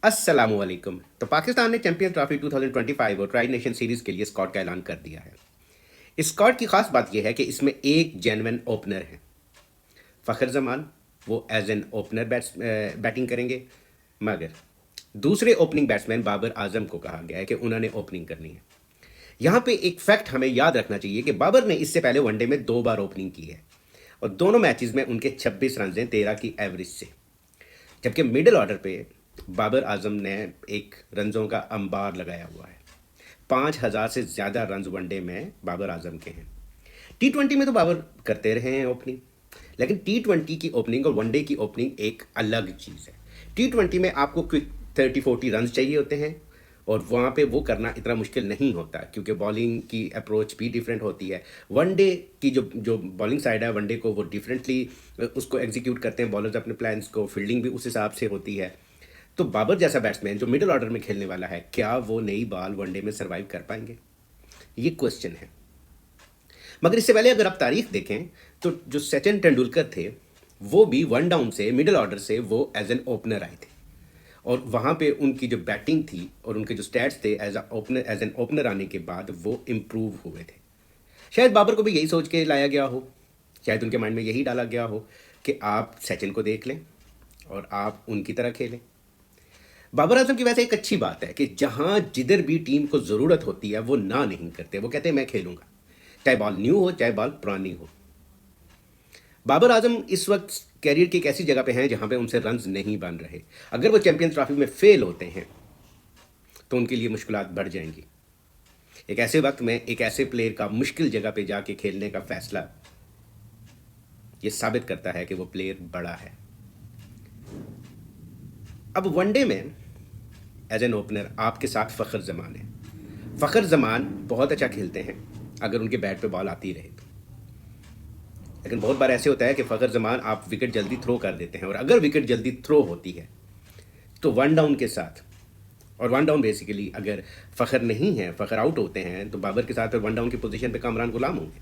अस्सलामुअलैकुम। तो पाकिस्तान ने चैंपियंस ट्रॉफी 2025 और ट्राई नेशन सीरीज के लिए स्क्वाड का ऐलान कर दिया है। इस स्क्वाड की खास बात यह है कि इसमें एक जेन्युइन ओपनर है, फ़खर जमान। वो एज एन ओपनर बैटिंग करेंगे, मगर दूसरे ओपनिंग बैट्समैन बाबर आजम को कहा गया है कि उन्होंने ओपनिंग करनी है। यहाँ पे एक फैक्ट हमें याद रखना चाहिए कि बाबर ने इससे पहले वनडे में 2 बार ओपनिंग की है और दोनों मैचेस में उनके 26 रन हैं 13 की एवरेज से। जबकि मिडिल ऑर्डर पे बाबर आजम ने एक रनों का अंबार लगाया हुआ है। 5,000 से ज़्यादा रन वनडे में बाबर आजम के हैं। T20 में तो बाबर करते रहे हैं ओपनिंग, लेकिन T20 की ओपनिंग और वनडे की ओपनिंग एक अलग चीज़ है। T20 में आपको क्विक 30-40 रन चाहिए होते हैं और वहाँ पे वो करना इतना मुश्किल नहीं होता क्योंकि बॉलिंग की अप्रोच भी डिफरेंट होती है। वनडे की जो जो बॉलिंग साइड है वनडे को वो डिफरेंटली उसको एग्जीक्यूट करते हैं बॉलर्स अपने प्लान्स को, फील्डिंग भी उस हिसाब से होती है। तो बाबर जैसा बैट्समैन जो मिडिल ऑर्डर में खेलने वाला है, क्या वो नई बॉल वनडे में सर्वाइव कर पाएंगे? ये क्वेश्चन है। मगर इससे पहले अगर आप तारीख देखें तो जो सचिन तेंदुलकर थे वो भी वन डाउन से मिडिल ऑर्डर से वो एज एन ओपनर आए थे और वहाँ पे उनकी जो बैटिंग थी और उनके जो स्टैट्स थे एज एन ओपनर आने के बाद वो इम्प्रूव हुए थे। शायद बाबर को भी यही सोच के लाया गया हो, शायद उनके माइंड में यही डाला गया हो कि आप सचिन को देख लें और आप उनकी तरह खेलें। बाबर आजम की वैसे एक अच्छी बात है कि जहाँ जिधर भी टीम को ज़रूरत होती है वो ना नहीं करते, वो कहते हैं मैं खेलूंगा, चाहे बॉल न्यू हो चाहे बॉल पुरानी हो। बाबर आजम इस वक्त कैरियर की एक ऐसी जगह पे हैं जहाँ पे उनसे रन्स नहीं बन रहे। अगर वो चैंपियंस ट्रॉफी में फेल होते हैं तो उनके लिए मुश्किलात बढ़ जाएंगी। एक ऐसे वक्त में एक ऐसे प्लेयर का मुश्किल जगह पे जाके खेलने का फैसला ये साबित करता है कि वो प्लेयर बड़ा है। अब वनडे में एज एन ओपनर आपके साथ फ़खर जमान है। फ़खर जमान बहुत अच्छा खेलते हैं अगर उनके बैट पे बॉल आती रहे तो, लेकिन बहुत बार ऐसे होता है कि फ़खर जमान आप विकेट जल्दी थ्रो कर देते हैं और अगर विकेट जल्दी थ्रो होती है तो वन डाउन के साथ, और वन डाउन बेसिकली अगर फ़खर नहीं है, फ़खर आउट होते हैं तो बाबर के साथ वन डाउन की पोजीशन पे कामरान गुलाम होंगे।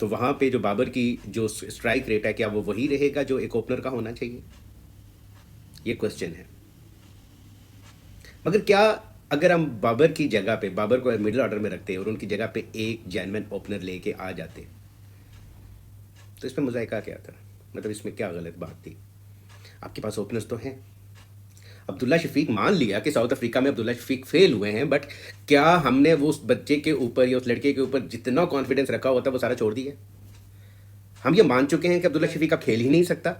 तो वहाँ पे जो बाबर की जो स्ट्राइक रेट है क्या वो वही रहेगा जो एक ओपनर का होना चाहिए? ये क्वेश्चन है। मगर क्या अगर हम बाबर की जगह पे बाबर को मिडिल ऑर्डर में रखते और उनकी जगह पे एक जेन्युइन ओपनर लेके आ जाते तो इसमें मुज़ायका क्या था? मतलब इसमें क्या गलत बात थी? आपके पास ओपनर्स तो हैं। अब्दुल्ला शफीक, मान लिया कि साउथ अफ्रीका में अब्दुल्ला शफीक फेल हुए हैं, बट क्या हमने वो उस बच्चे के ऊपर या उस लड़के के ऊपर जितना कॉन्फिडेंस रखा होता वो सारा छोड़ दिया? हम ये मान चुके हैं कि अब्दुल्ला शफीक अब खेल ही नहीं सकता।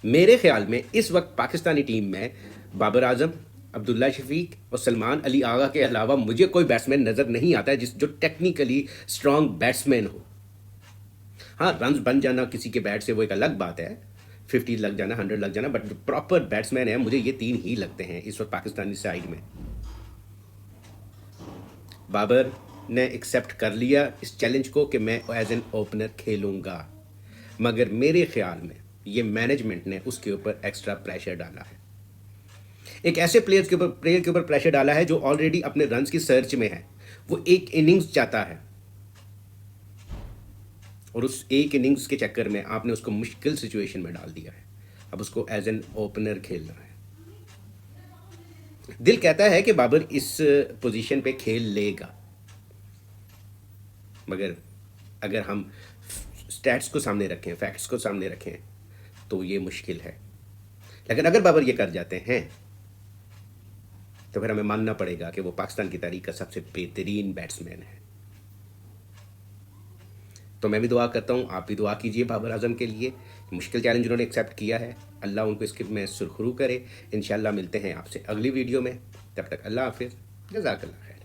मेरे ख्याल में इस वक्त पाकिस्तानी टीम में बाबर आजम, अब्दुल्ला शफीक और सलमान अली आगा के अलावा मुझे कोई बैट्समैन नज़र नहीं आता है जो टेक्निकली स्ट्रांग बैट्समैन हो। हाँ, रन बन जाना किसी के बैट से वो एक अलग बात है, 50 लग जाना, 100 लग जाना, बट जो प्रॉपर बैट्समैन है मुझे ये 3 ही लगते हैं इस वक्त पाकिस्तानी साइड में। बाबर ने एक्सेप्ट कर लिया इस चैलेंज को कि मैं एज एन ओपनर खेलूंगा, मगर मेरे ख्याल में ये मैनेजमेंट ने उसके ऊपर एक्स्ट्रा प्रेशर डाला है। एक ऐसे प्लेयर के ऊपर प्रेशर डाला है जो ऑलरेडी अपने रन्स की सर्च में है। वो एक इनिंग्स चाहता है और उस एक इनिंग्स के चक्कर में आपने उसको मुश्किल सिचुएशन में डाल दिया है। अब उसको एज एन ओपनर खेलना है। दिल कहता है कि बाबर इस पोजीशन पे खेल लेगा, मगर अगर हम स्टैट्स को सामने रखें, फैक्ट्स को सामने रखें तो ये मुश्किल है। लेकिन अगर बाबर ये कर जाते हैं तो फिर हमें मानना पड़ेगा कि वो पाकिस्तान की तारीख का सबसे बेहतरीन बैट्समैन है। तो मैं भी दुआ करता हूँ, आप भी दुआ कीजिए बाबर आजम के लिए। मुश्किल चैलेंज उन्होंने एक्सेप्ट किया है, अल्लाह उनको इसके में सुरखरू करे। इंशाल्लाह मिलते हैं आपसे अगली वीडियो में, तब तक अल्लाह हाफिज़, जज़ाकल्लाह खैर।